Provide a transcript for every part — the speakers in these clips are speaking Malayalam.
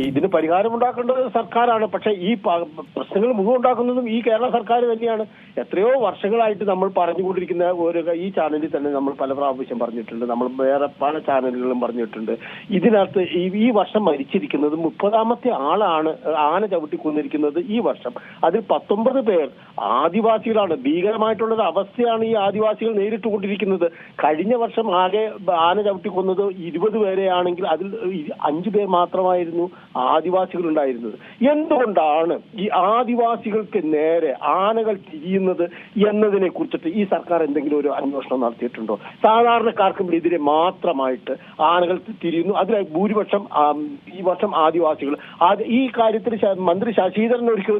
ഇതിന് പരിഹാരമുണ്ടാക്കേണ്ടത് സർക്കാരാണ്. പക്ഷെ ഈ പ്രശ്നങ്ങൾ മുഴുവൻ ഉണ്ടാക്കുന്നതും ഈ കേരള സർക്കാർ തന്നെയാണ്. എത്രയോ വർഷങ്ങളായിട്ട് നമ്മൾ പറഞ്ഞുകൊണ്ടിരിക്കുന്ന ഈ ചാനലിൽ തന്നെ നമ്മൾ പല പ്രാവശ്യം പറഞ്ഞിട്ടുണ്ട്, നമ്മൾ വേറെ പല ചാനലുകളും പറഞ്ഞിട്ടുണ്ട്. ഇതിനകത്ത് ഈ വർഷം മരിച്ചിരിക്കുന്നത് 30ാമത്തെ ആളാണ് ആന ചവിട്ടിക്കൊന്നിരിക്കുന്നത് ഈ വർഷം. അതിൽ 19 പേർ ആദിവാസികളാണ്. ഭീകരമായിട്ടുള്ളൊരു അവസ്ഥയാണ് ഈ ആദിവാസികൾ നേരിട്ടുകൊണ്ടിരിക്കുന്നത്. കഴിഞ്ഞ വർഷം ആകെ ആന ചവിട്ടിക്കൊന്നത് 20 പേരെയാണെങ്കിൽ അതിൽ 5 പേർ മാത്രമായിരുന്നു ആദിവാസികൾ ഉണ്ടായിരുന്നത്. എന്തുകൊണ്ടാണ് ഈ ആദിവാസികൾക്ക് നേരെ ആനകൾ തിരിയുന്നത് എന്നതിനെ കുറിച്ചിട്ട് ഈ സർക്കാർ എന്തെങ്കിലും ഒരു അന്വേഷണം നടത്തിയിട്ടുണ്ടോ? സാധാരണക്കാർക്കും എതിരെ മാത്രമായിട്ട് ആനകൾ തിരിയുന്നു. അതിൽ ഭൂരിപക്ഷം ഈ വർഷം ആദിവാസികൾ. ഈ കാര്യത്തിൽ മന്ത്രി ശശീധരൻ ഒരിക്കൽ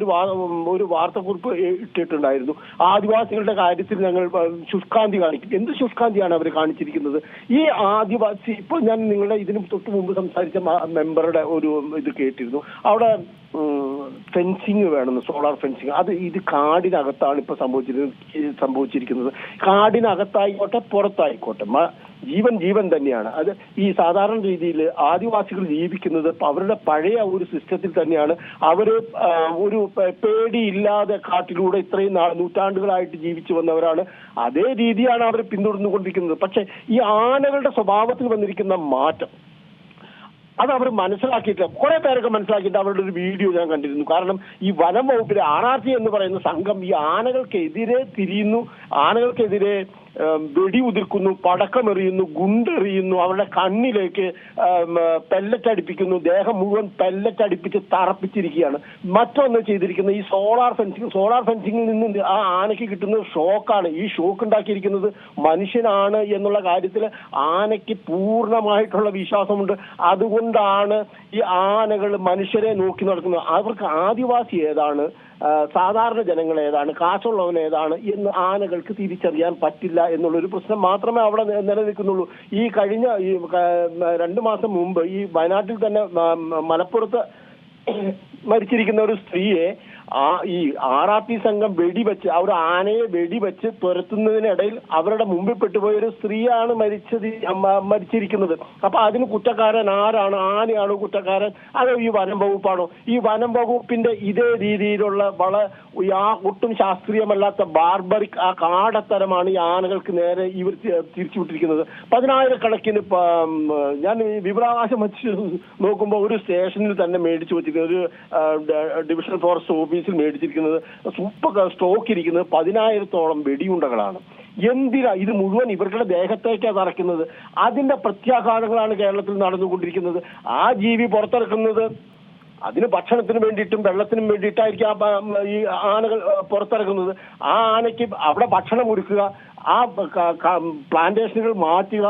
ഒരു വാർത്താക്കുറിപ്പ് ഇട്ടിട്ടുണ്ടായിരുന്നു. ആദിവാസികളുടെ കാര്യത്തിൽ ഞങ്ങൾ ശുഷ്കാന്തി കാണിക്കും. എന്ത് ശുഷ്കാന്തിയാണ് അവർ കാണിച്ചിരിക്കുന്നത്? ഈ ആദിവാസി, ഇപ്പോൾ ഞാൻ നിങ്ങളുടെ ഇതിന് തൊട്ട് മുമ്പ് സംസാരിച്ച മെമ്പറുടെ ഒരു ഇത് കേട്ടിരുന്നു. അവിടെ ഫെൻസിങ് വേണമെന്ന്, സോളാർ ഫെൻസിങ്. ഇത് കാടിനകത്താണ് ഇപ്പൊ സംഭവിച്ചിരിക്കുന്നത്. കാടിനകത്തായിക്കോട്ടെ പുറത്തായിക്കോട്ടെ ജീവൻ തന്നെയാണ്. അത് ഈ സാധാരണ രീതിയിൽ ആദിവാസികൾ ജീവിക്കുന്നത് അവരുടെ പഴയ ഒരു സിസ്റ്റത്തിൽ തന്നെയാണ്. അവര് ഒരു പേടിയില്ലാതെ കാട്ടിലൂടെ ഇത്രയും നൂറ്റാണ്ടുകളായിട്ട് ജീവിച്ചു വന്നവരാണ്. അതേ രീതിയാണ് അവർ പിന്തുടർന്നുകൊണ്ടിരിക്കുന്നത്. പക്ഷെ ഈ ആനകളുടെ സ്വഭാവത്തിൽ വന്നിരിക്കുന്ന മാറ്റം അത് അവർ മനസ്സിലാക്കിയിട്ട്, കുറെ പേരൊക്കെ മനസ്സിലാക്കിയിട്ട് അവരുടെ ഒരു വീഡിയോ ഞാൻ കണ്ടിരുന്നു. കാരണം ഈ വനം വകുപ്പിലെ RRT എന്ന് പറയുന്ന സംഘം ഈ ആനകൾക്കെതിരെ തിരിയുന്നു, ആനകൾക്കെതിരെ വെടിയുതിർക്കുന്നു, പടക്കമെറിയുന്നു, ഗുണ്ടെറിയുന്നു, അവരുടെ കണ്ണിലേക്ക് പെല്ലറ്റ് അടിപ്പിക്കുന്നു, ദേഹം മുഴുവൻ പെല്ലറ്റ് അടിപ്പിച്ച് തറപ്പിച്ചിരിക്കുകയാണ്. മറ്റൊന്ന് ചെയ്തിരിക്കുന്നത് ഈ സോളാർ ഫെൻസിങ്ങിൽ നിന്ന് ആ ആനയ്ക്ക് കിട്ടുന്നത് ഷോക്കാണ്. ഈ ഷോക്ക് ഉണ്ടാക്കിയിരിക്കുന്നത് മനുഷ്യനാണ് എന്നുള്ള കാര്യത്തിൽ ആനയ്ക്ക് പൂർണ്ണമായിട്ടുള്ള വിശ്വാസമുണ്ട്. അതുകൊണ്ടാണ് ഈ ആനകൾ മനുഷ്യരെ നോക്കി നടക്കുന്നത്. അവർക്ക് ആദിവാസി ഏതാണ്, സാധാരണ ജനങ്ങൾ ഏതാണ്, കാശുള്ളവൻ ഏതാണ് എന്ന് ആനകൾക്ക് തിരിച്ചറിയാൻ പറ്റില്ല എന്നുള്ളൊരു പ്രശ്നം മാത്രമേ അവിടെ നിലനിൽക്കുന്നുള്ളൂ. ഈ കഴിഞ്ഞ 2 മാസം മുമ്പ് ഈ വയനാട്ടിൽ തന്നെ മലപ്പുറത്ത് മരിച്ചിരിക്കുന്ന ഒരു സ്ത്രീയെ ഈ RRT സംഘം വെടിവെച്ച് ഒരു ആനയെ വെടിവെച്ച് തുരത്തുന്നതിനിടയിൽ അവരുടെ മുമ്പിൽ പെട്ടുപോയ ഒരു സ്ത്രീയാണ് മരിച്ചിരിക്കുന്നത്. അപ്പൊ അതിന് കുറ്റക്കാരൻ ആരാണ്? ആനയാണോ കുറ്റക്കാരൻ, അതോ ഈ വനം വകുപ്പാണോ? ഈ വനം വകുപ്പിന്റെ ഇതേ രീതിയിലുള്ള ഒട്ടും ശാസ്ത്രീയമല്ലാത്ത ബാർബറിക് കാടത്തരമാണ് ഈ ആനകൾക്ക് നേരെ ഇവർ തിരിച്ചുവിട്ടിരിക്കുന്നത്. 10,000-കണക്കിന് ഞാൻ വിവരാവകാശം വെച്ച് നോക്കുമ്പോൾ ഒരു സ്റ്റേഷനിൽ തന്നെ മേടിച്ചു വെച്ചിരിക്കുന്നത്, ഒരു ഡിവിഷണൽ ഫോറസ്റ്റ് ഓഫീസിൽ മേടിച്ചിരിക്കുന്നത്, സ്റ്റോക്ക് ഇരിക്കുന്നത് 10,000-ഓളം വെടിയുണ്ടകളാണ്. എന്തിനാ ഇത് മുഴുവൻ ഇവരുടെ ദേഹത്തേക്കാണ് തറയ്ക്കുന്നത്? അതിന്റെ പ്രത്യാഘാതങ്ങളാണ് കേരളത്തിൽ നടന്നുകൊണ്ടിരിക്കുന്നത്. ആ ജീവി പുറത്തിറക്കുന്നത് അതിന് ഭക്ഷണത്തിന് വേണ്ടിയിട്ടും വെള്ളത്തിനും വേണ്ടിയിട്ടായിരിക്കും ഈ ആനകൾ പുറത്തിറക്കുന്നത്. ആ ആനയ്ക്ക് അവിടെ ഭക്ഷണം ഒരുക്കുക, ആ പ്ലാന്റേഷനുകൾ മാറ്റുക,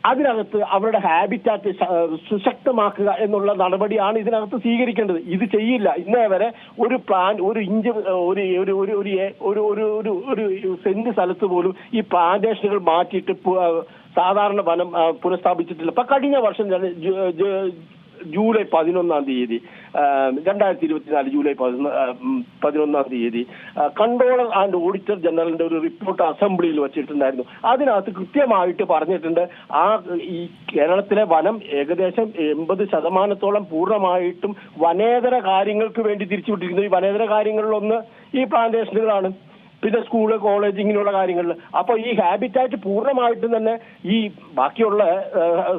അതിനകത്ത് അവരുടെ ഹാബിറ്റാറ്റ് സുശക്തമാക്കുക എന്നുള്ള നടപടിയാണ് ഇതിനകത്ത് സ്വീകരിക്കേണ്ടത്. ഇത് ചെയ്യില്ല. ഇന്നേ വരെ ഒരു പ്ലാൻ, ഒരു ഇഞ്ച്, ഒരു സെന്റ് സ്ഥലത്ത് പോലും ഈ പ്ലാന്റേഷനുകൾ മാറ്റിയിട്ട് സാധാരണ വനം പുനഃസ്ഥാപിച്ചിട്ടില്ല. ഇപ്പൊ കഴിഞ്ഞ വർഷം ജൂലൈ 11-ാം തീയതി 2024 ജൂലൈ 11-ാം തീയതി കൺട്രോളർ ആൻഡ് ഓഡിറ്റർ ജനറലിന്റെ ഒരു റിപ്പോർട്ട് അസംബ്ലിയിൽ വെച്ചിട്ടുണ്ടായിരുന്നു. അതിനകത്ത് കൃത്യമായിട്ട് പറഞ്ഞിട്ടുണ്ട്, ഈ കേരളത്തിലെ വനം ഏകദേശം 80% പൂർണ്ണമായിട്ടും വനേതര കാര്യങ്ങൾക്ക് വേണ്ടി തിരിച്ചുവിട്ടിരിക്കുന്നത്. ഈ വനേതര കാര്യങ്ങളിലൊന്ന് ഈ പ്ലാന്റേഷനുകളാണ്, പിന്നെ സ്കൂള്, കോളേജ്, ഇങ്ങനെയുള്ള കാര്യങ്ങളിൽ. അപ്പോൾ ഈ ഹാബിറ്റാറ്റ് പൂർണ്ണമായിട്ടും തന്നെ ഈ ബാക്കിയുള്ള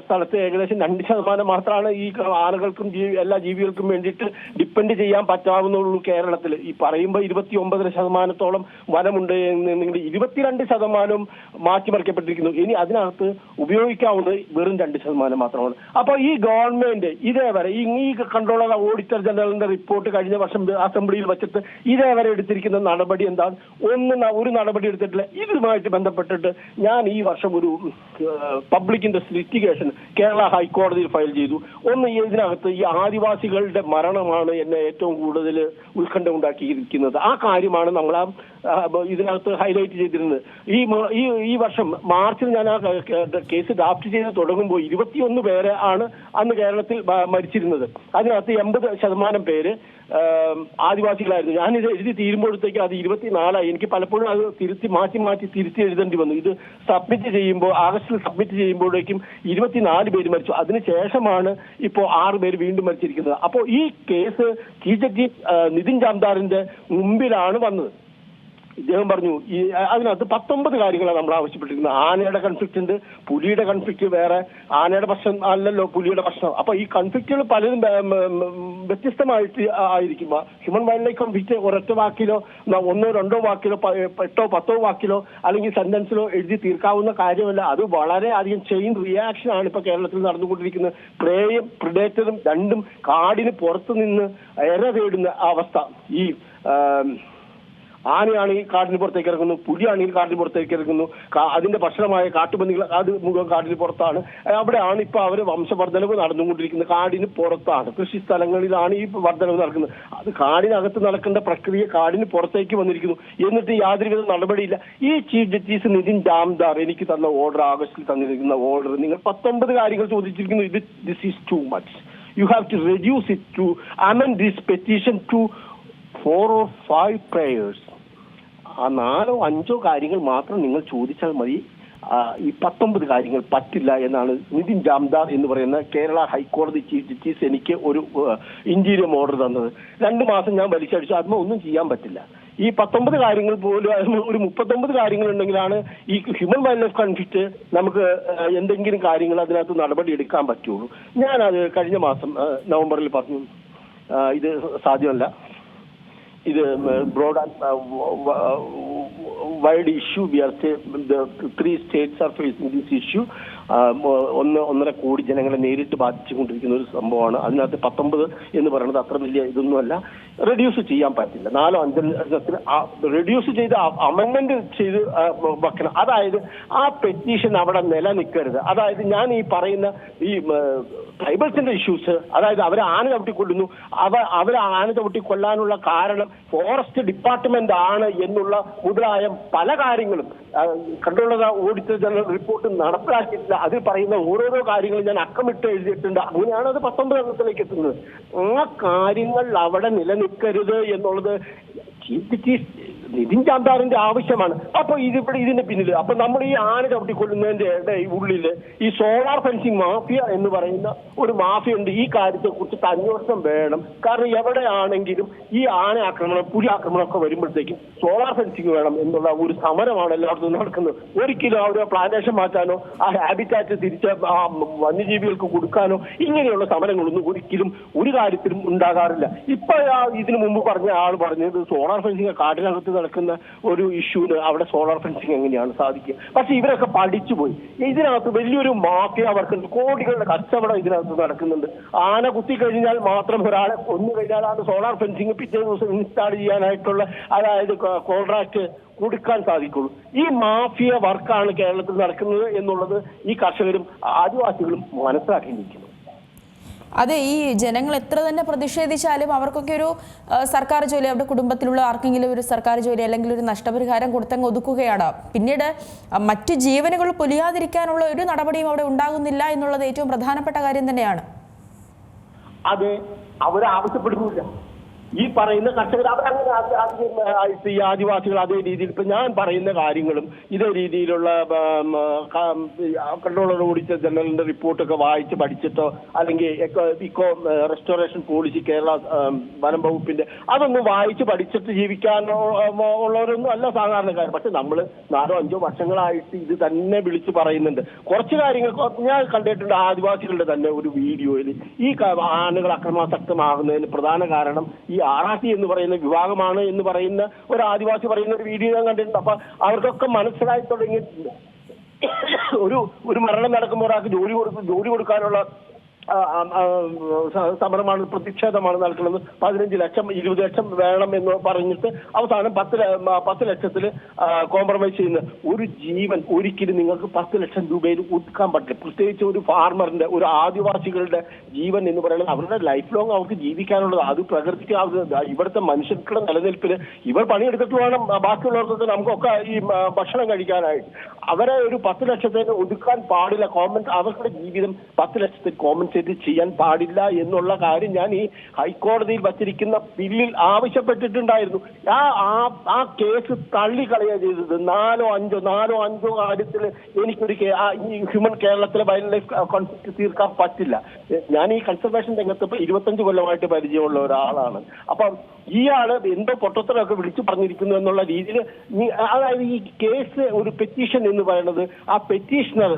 സ്ഥലത്ത് ഏകദേശം 2% മാത്രമാണ് ഈ ആനകൾക്കും എല്ലാ ജീവികൾക്കും വേണ്ടിയിട്ട് ഡിപ്പെൻഡ് ചെയ്യാൻ പറ്റാവുന്നുള്ളൂ കേരളത്തിൽ. ഈ പറയുമ്പോൾ 29% വനമുണ്ട് എന്നുണ്ടെങ്കിൽ 22% മാറ്റിമറിക്കപ്പെട്ടിരിക്കുന്നു. ഇനി അതിനകത്ത് ഉപയോഗിക്കാവുന്നത് വെറും 2% മാത്രമാണ്. അപ്പോൾ ഈ ഗവൺമെന്റ് ഇതേവരെ ഈ കൺട്രോളർ ഓഡിറ്റർ ജനറലിന്റെ റിപ്പോർട്ട് കഴിഞ്ഞ വർഷം അസംബ്ലിയിൽ വെച്ചിട്ട് ഇതേവരെ എടുത്തിരിക്കുന്ന നടപടി എന്താണ്? ഒരു നടപടി എടുത്തിട്ടില്ല. ഇതുമായിട്ട് ബന്ധപ്പെട്ടിട്ട് ഞാൻ ഈ വർഷം ഒരു പബ്ലിക് ഇൻട്രസ്റ്റ് ലിറ്റിഗേഷൻ കേരള ഹൈക്കോടതിയിൽ ഫയൽ ചെയ്തു. ഇതിനകത്ത് ഈ ആദിവാസികളുടെ മരണമാണ് എന്നെ ഏറ്റവും കൂടുതൽ ഉത്കണ്ഠ ഉണ്ടാക്കിയിരിക്കുന്നത്. ആ കാര്യമാണ് നമ്മൾ ഇതിനകത്ത് ഹൈലൈറ്റ് ചെയ്തിരുന്നത്. ഈ വർഷം മാർച്ചിൽ ഞാൻ ആ കേസ് ഡ്രാഫ്റ്റ് ചെയ്ത് തുടങ്ങുമ്പോൾ 21 പേര് ആണ് അന്ന് കേരളത്തിൽ മരിച്ചിരുന്നത്. അതിനകത്ത് 80% പേര് ആദിവാസികളായിരുന്നു. ഞാനിത് എഴുതി തീരുമ്പോഴത്തേക്ക് അത് 24ആയി. എനിക്ക് പലപ്പോഴും അത് മാറ്റി എഴുതേണ്ടി വന്നു. ഇത് സബ്മിറ്റ് ചെയ്യുമ്പോൾ ആഗസ്റ്റിൽ സബ്മിറ്റ് ചെയ്യുമ്പോഴേക്കും 24 പേര് മരിച്ചു. അതിനുശേഷമാണ് ഇപ്പോൾ 6 പേര് വീണ്ടും മരിച്ചിരിക്കുന്നത്. അപ്പോൾ ഈ കേസ് ചീഫ് ജസ്റ്റിസ് നിതിൻ ജാംദാറിന്റെ മുമ്പിലാണ് വന്നത്. ഇദ്ദേഹം പറഞ്ഞു അതിനകത്ത് 19 കാര്യങ്ങളാണ് നമ്മൾ ആവശ്യപ്പെട്ടിരിക്കുന്നത്. ആനയുടെ കൺഫ്ലിക്റ്റ് ഉണ്ട്, പുലിയുടെ കൺഫ്ലിക്റ്റ് വേറെ, ആനയുടെ പ്രശ്നം അല്ലല്ലോ പുലിയുടെ പ്രശ്നം. അപ്പൊ ഈ കൺഫ്ലിക്റ്റുകൾ പലതും വ്യത്യസ്തമായിട്ട് ആയിരിക്കും. ഹ്യൂമൻ വൈൽഡ് ലൈഫ് കൺഫ്ലിക്റ്റ് ഒരൊറ്റ വാക്കിലോ 1, 2 വാക്കിലോ 8, 10 വാക്കിലോ അല്ലെങ്കിൽ സെന്റൻസിലോ എഴുതി തീർക്കാവുന്ന കാര്യമല്ല. അത് വളരെ അധികം ചെയിൻ റിയാക്ഷൻ ആണ് ഇപ്പൊ കേരളത്തിൽ നടന്നുകൊണ്ടിരിക്കുന്നത്. പ്രേയും പ്രിഡേറ്ററും രണ്ടും കാടിന് പുറത്തു നിന്ന് ഇര തേടുന്ന അവസ്ഥ. ഈ ആനയാണെങ്കിൽ കാടിന് പുറത്തേക്ക് ഇറങ്ങുന്നു, പുലിയാണെങ്കിൽ കാടിന് പുറത്തേക്ക് ഇറങ്ങുന്നു, അതിന്റെ ഭക്ഷണമായ കാട്ടുപന്നികൾ അത് മുഴുവൻ കാടിന് പുറത്താണ്. അവിടെയാണ് ഇപ്പൊ അവർ വംശവർദ്ധനവ് നടന്നുകൊണ്ടിരിക്കുന്നത്. കാടിന് പുറത്താണ്, കൃഷി സ്ഥലങ്ങളിലാണ് ഈ വർദ്ധനവ് നടക്കുന്നത്. അത് കാടിനകത്ത് നടക്കേണ്ട പ്രക്രിയ കാടിന് പുറത്തേക്ക് വന്നിരിക്കുന്നു. എന്നിട്ട് യാതൊരുവിധ നടപടിയില്ല. ഈ ചീഫ് ജസ്റ്റിസ് നിതിൻ ജാംദാർ എനിക്ക് തന്ന ഓർഡർ, ആഗസ്റ്റിൽ തന്നിരിക്കുന്ന ഓർഡർ, നിങ്ങൾ 19 കാര്യങ്ങൾ ചോദിച്ചിരിക്കുന്നു. This is too much. You have to reduce it to amend this petition to 4 or 5 prayers. ആ 4 or 5 കാര്യങ്ങൾ മാത്രം നിങ്ങൾ ചോദിച്ചാൽ മതി. ഈ 19 കാര്യങ്ങൾ പറ്റില്ല എന്നാണ് നിതിൻ ജാംദാർ എന്ന് പറയുന്ന കേരള ഹൈക്കോടതി ചീഫ് ജസ്റ്റിസ് എനിക്ക് ഒരു ഇന്റീരിയം ഓർഡർ തന്നത്. 2 മാസം ഞാൻ വലിച്ചടിച്ചു. അതിന് ഒന്നും ചെയ്യാൻ പറ്റില്ല. ഈ 19 കാര്യങ്ങൾ പോലും ഒരു 39 കാര്യങ്ങൾ ഉണ്ടെങ്കിലാണ് ഈ ഹ്യൂമൻ വൈൽഡ് ലൈഫ് കൺഫ്ലിക്റ്റ് നമുക്ക് എന്തെങ്കിലും കാര്യങ്ങൾ അതിനകത്ത് നടപടി എടുക്കാൻ പറ്റുള്ളൂ. ഞാനത് കഴിഞ്ഞ മാസം നവംബറിൽ പറഞ്ഞു, ഇത് സാധ്യമല്ല, ഇത് broad and wide issue. We are the 3 states are facing this issue. 1.5 കോടി ജനങ്ങളെ നേരിട്ട് ബാധിച്ചുകൊണ്ടിരിക്കുന്ന ഒരു സംഭവമാണ്. അതിനകത്ത് 19 എന്ന് പറയുന്നത് അത്ര വലിയ ഇതൊന്നുമല്ല. റെഡ്യൂസ് ചെയ്യാൻ പറ്റില്ല. 4 or 5 റെഡ്യൂസ് ചെയ്ത് അമെൻമെന്റ് ചെയ്ത് വെക്കണം. അതായത് ആ പെറ്റീഷൻ അവിടെ നിലനിൽക്കരുത്. അതായത് ഞാൻ ഈ പറയുന്ന ഈ ട്രൈബൽസിന്റെ ഇഷ്യൂസ്, അതായത് അവരെ ആന ചവിട്ടിക്കൊല്ലുന്നു, അവരെ ആന ചവിട്ടിക്കൊല്ലാനുള്ള കാരണം ഫോറസ്റ്റ് ഡിപ്പാർട്ട്മെന്റ് ആണ് എന്നുള്ള മുതലായ പല കാര്യങ്ങളും കൺട്രോളർ ഓഡിറ്റർ ജനറൽ റിപ്പോർട്ട് നടപ്പിലാക്കിയിട്ടില്ല. അതിൽ പറയുന്ന ഓരോരോ കാര്യങ്ങളും ഞാൻ അക്കമിട്ട് എഴുതിയിട്ടുണ്ട്. അങ്ങനെയാണ് അത് 19 എണ്ണത്തിലേക്ക് എത്തുന്നത്. ആ കാര്യങ്ങൾ അവിടെ നിലനിൽക്കരുത് എന്നുള്ളത് ചീഫ് ജസ്റ്റിസ് നിതിൻ ജാംദാറിന്റെ ആവശ്യമാണ്. അപ്പൊ ഇതിന്റെ പിന്നിൽ അപ്പൊ നമ്മൾ ഈ ആന ചവിട്ടിക്കൊല്ലുന്നതിന്റെ ഉള്ളിൽ ഈ സോളാർ ഫെൻസിങ് മാഫിയ എന്ന് പറയുന്ന ഒരു മാഫിയ ഉണ്ട്. ഈ കാര്യത്തെ കുറിച്ച് അന്വേഷണം വേണം. കാരണം എവിടെയാണെങ്കിലും ഈ ആന ആക്രമണം, പുലി ആക്രമണം ഒക്കെ വരുമ്പോഴത്തേക്കും സോളാർ ഫെൻസിങ് വേണം എന്നുള്ള ഒരു സമരമാണ് എല്ലായിടത്തും നടക്കുന്നത്. ഒരിക്കലും അവരെ പ്ലാന്റേഷൻ മാറ്റാനോ ആ ഹാബിറ്റാറ്റ് തിരിച്ച് ആ വന്യജീവികൾക്ക് കൊടുക്കാനോ ഇങ്ങനെയുള്ള സമരങ്ങളൊന്നും ഒരിക്കലും ഒരു കാര്യത്തിലും ഉണ്ടാകാറില്ല. ഇപ്പൊ ഇതിനു മുമ്പ് പറഞ്ഞ ആൾ പറഞ്ഞത് സോളാർ ഫെൻസിങ് കാട്ടിനകത്ത് നടക്കുന്ന ഒരു ഇഷ്യൂന് അവിടെ സോളാർ ഫെൻസിങ് എങ്ങനെയാണ് സാധിക്കുക? പക്ഷെ ഇവരൊക്കെ പഠിച്ചുപോയി. ഇതിനകത്ത് വലിയൊരു മാഫിയ വർക്കുണ്ട്, കോടികളുടെ കച്ചവടം ഇതിനകത്ത് നടക്കുന്നുണ്ട്. ആന കുത്തിക്കഴിഞ്ഞാൽ മാത്രം ഒരാളെ കൊന്നു കഴിഞ്ഞാൽ അത് സോളാർ ഫെൻസിങ് പിറ്റേ ദിവസം ഇൻസ്റ്റാൾ ചെയ്യാനായിട്ടുള്ള അതായത് കോൺട്രാക്ട് കൊടുക്കാൻ സാധിക്കുള്ളൂ. ഈ മാഫിയ വർക്കാണ് കേരളത്തിൽ നടക്കുന്നത് എന്നുള്ളത് ഈ കർഷകരും ആദിവാസികളും മനസ്സിലാക്കിയിരിക്കുന്നു. അതെ, ഈ ജനങ്ങൾ എത്ര തന്നെ പ്രതിഷേധിച്ചാലും അവർക്കൊക്കെ ഒരു സർക്കാർ ജോലി, അവരുടെ കുടുംബത്തിലുള്ള ആർക്കെങ്കിലും ഒരു സർക്കാർ ജോലി അല്ലെങ്കിൽ ഒരു നഷ്ടപരിഹാരം കൊടുത്തങ്ങ് ഒതുക്കുകയാണ്. പിന്നീട് മറ്റു ജീവനുകൾ പൊലിയാതിരിക്കാനുള്ള ഒരു നടപടിയും അവിടെ ഉണ്ടാകുന്നില്ല എന്നുള്ളത് ഏറ്റവും പ്രധാനപ്പെട്ട കാര്യം തന്നെയാണ്. അതെ, അവരാവശ്യപ്പെടുന്നില്ല. ഈ പറയുന്ന കർഷകർ അവരങ്ങനെ ഈ ആദിവാസികൾ അതേ രീതിയിൽ ഇപ്പൊ ഞാൻ പറയുന്ന കാര്യങ്ങളും ഇതേ രീതിയിലുള്ള കൺട്രോളർ ഓഡിറ്റർ ജനറലിന്റെ റിപ്പോർട്ടൊക്കെ വായിച്ച് പഠിച്ചിട്ടോ അല്ലെങ്കിൽ ഇക്കോ റെസ്റ്റോറേഷൻ പോളിസി കേരള വനം വകുപ്പിന്റെ അതൊന്നും വായിച്ച് പഠിച്ചിട്ട് ജീവിക്കാനോ ഉള്ളവരൊന്നും അല്ല സാധാരണക്കാർ. പക്ഷെ നമ്മൾ 4 or 5 വർഷങ്ങളായിട്ട് ഇത് തന്നെ വിളിച്ചു പറയുന്നുണ്ട്. കുറച്ച് കാര്യങ്ങൾ ഞാൻ കണ്ടിട്ടുണ്ട്. ആദിവാസികളുടെ തന്നെ ഒരു വീഡിയോയിൽ ഈ ആനകൾ അക്രമാസക്തമാകുന്നതിന് പ്രധാന കാരണം ഈ ആറാട്ടി എന്ന് പറയുന്ന വിഭാഗമാണ് എന്ന് പറയുന്ന ഒരു ആദിവാസി പറയുന്ന ഒരു വീഡിയോ ഞാൻ കണ്ടിട്ടുണ്ട്. അപ്പൊ അവർക്കൊക്കെ മനസ്സിലായി തുടങ്ങിയിട്ടുണ്ട്. ഒരു മരണം നടക്കുമ്പോൾ ഒരാൾക്ക് ജോലി കൊടുക്കാനുള്ള സമരമാണ്, പ്രതിഷേധമാണ് നടക്കുന്നത്, 15 ലക്ഷം 20 ലക്ഷം വേണം എന്ന് പറഞ്ഞിട്ട് അവസാനം 10 ലക്ഷത്തിൽ കോംപ്രമൈസ് ചെയ്യുന്ന ഒരു ജീവൻ ഒരിക്കലും നിങ്ങൾക്ക് 10 ലക്ഷം രൂപയിൽ ഒതുക്കാൻ പറ്റില്ല. പ്രത്യേകിച്ച് ഒരു ഫാർമറിന്റെ, ഒരു ആദിവാസികളുടെ ജീവൻ എന്ന് പറയുന്നത് അവരുടെ ലൈഫ് ലോങ് അവർക്ക് ജീവിക്കാനുള്ളത്. അത് പ്രകൃതിക്ക് ഇവിടുത്തെ മനുഷ്യർക്കുള്ള നിലനിൽപ്പിന് ഇവർ പണിയെടുത്തിട്ട് വേണം ബാക്കിയുള്ളവർക്ക് നമുക്കൊക്കെ ഈ ഭക്ഷണം കഴിക്കാനായിട്ട്. അവരെ ഒരു 10 ലക്ഷത്തേക്ക് ഒതുക്കാൻ പാടില്ല. അവരുടെ ജീവിതം 10 ലക്ഷത്തിൽ കോമ്പൻസേറ്റ് ചെയ്യാൻ പാടില്ല എന്നുള്ള കാര്യം ഞാൻ ഈ ഹൈക്കോടതിയിൽ വച്ചിരിക്കുന്ന ബില്ലിൽ ആവശ്യപ്പെട്ടിട്ടുണ്ടായിരുന്നു. ആ കേസ് തള്ളിക്കളയുക ചെയ്തത്. 4 5 കാര്യത്തിൽ എനിക്കൊരു ഹ്യൂമൻ കേരളത്തിലെ വൈൽഡ് ലൈഫ് കോൺഫ്ലിക്റ്റ് തീർക്കാൻ പറ്റില്ല. ഞാൻ ഈ കൺസർവേഷൻ രംഗത്ത് ഇപ്പൊ 25 കൊല്ലമായിട്ട് പരിചയമുള്ള ഒരാളാണ്. അപ്പൊ ഇയാള് എന്തോ പൊട്ടത്തരമൊക്കെ വിളിച്ചു പറഞ്ഞിരിക്കുന്നു എന്നുള്ള രീതിയിൽ, അതായത് ഈ കേസ് ഒരു പെറ്റീഷൻ എന്ന് പറയുന്നത്, ആ പെറ്റീഷണർ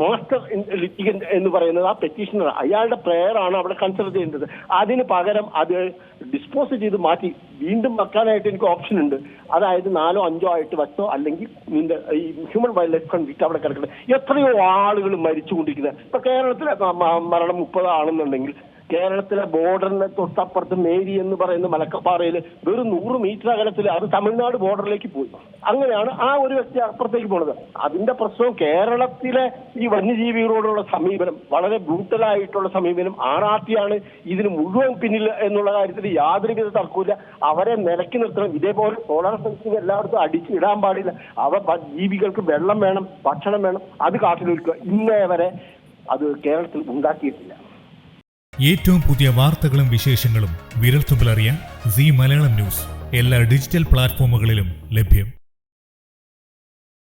മാസ്റ്റർ ലിറ്റിഗന്റ് എന്ന് പറയുന്നത് ആ പെറ്റീഷണർ, അയാളുടെ പ്രെയർ ആണ് അവിടെ കൺസിഡർ ചെയ്യേണ്ടത്. അതിന് പകരം അത് ഡിസ്പോസ് ചെയ്ത് മാറ്റി വീണ്ടും വെക്കാനായിട്ട് എനിക്ക് ഓപ്ഷൻ ഉണ്ട്. അതായത് 4 5 ആയിട്ട് വെച്ചോ, അല്ലെങ്കിൽ ഈ ഹ്യൂമൻ വൈൽഡ് ലൈഫ് കോൺഫ്ലിക്റ്റ് അവിടെ കിടക്കുന്നത്. എത്രയോ ആളുകൾ മരിച്ചുകൊണ്ടിരിക്കുന്നത്. ഇപ്പൊ കേരളത്തിലെ മരണം 30 ആണെന്നുണ്ടെങ്കിൽ, കേരളത്തിലെ ബോർഡറിന് തൊട്ടപ്പുറത്ത് മേരി എന്ന് പറയുന്ന മലക്കപ്പാറയിൽ വെറും 100 മീറ്റർ അകലത്തിൽ അത് തമിഴ്നാട് ബോർഡറിലേക്ക് പോയി. അങ്ങനെയാണ് ആ ഒരു വ്യക്തി അപ്പുറത്തേക്ക് പോണത്. അതിന്റെ പ്രശ്നവും കേരളത്തിലെ ഈ വന്യജീവികളോടുള്ള സമീപനം, വളരെ ബ്രൂട്ടലായിട്ടുള്ള സമീപനം, ആറാട്ടിയാണ് ഇതിന് മുഴുവൻ പിന്നിൽ എന്നുള്ള കാര്യത്തിൽ യാതൊരുവിധ തർക്കമില്ല. അവരെ നിലക്കി നിർത്തണം. ഇതേപോലെ സോളാർ ഫെൻസിങ് എല്ലായിടത്തും അടിച്ചിടാൻ പാടില്ല. ജീവികൾക്ക് വെള്ളം വേണം, ഭക്ഷണം വേണം, അത് കാട്ടിലൊരുക്കുക. ഇന്നേ വരെ അത് കേരളത്തിൽ ഉണ്ടാക്കിയിട്ടില്ല. ഏറ്റവും പുതിയ വാർത്തകളും വിശേഷങ്ങളും വിരൽത്തുമ്പിലറിയാൻ സീ മലയാളം ന്യൂസ് എല്ലാ ഡിജിറ്റൽ പ്ലാറ്റ്ഫോമുകളിലും ലഭ്യം.